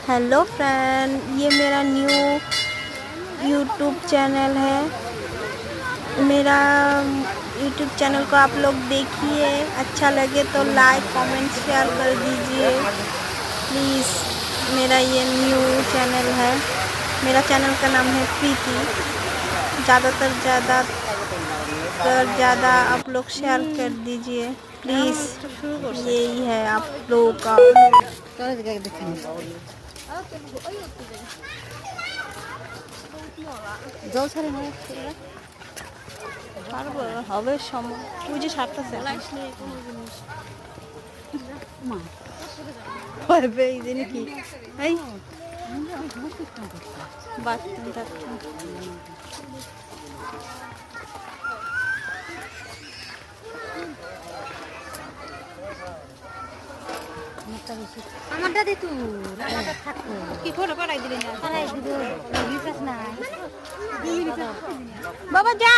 Hello friend, ये मेरा new YouTube channel है। मेरा यूट्यूब चैनल को आप लोग देखिए, अच्छा लगे तो लाइक कमेंट शेयर कर दीजिए प्लीज़। मेरा ये न्यू चैनल है। मेरा चैनल का नाम है प्रीति। ज़्यादा आप लोग शेयर कर दीजिए प्लीज़। यही है आप लोगों का। জল ছাড়ে না পারবো, হবে সময়। তুই যে সাতটা মা হবে এই দিন কি এই বাচ্চা আমারটা দে তুই থাকো কি করে পারাই দিলি না? তারাই দিব রিচার্জ নাই বাবা যা।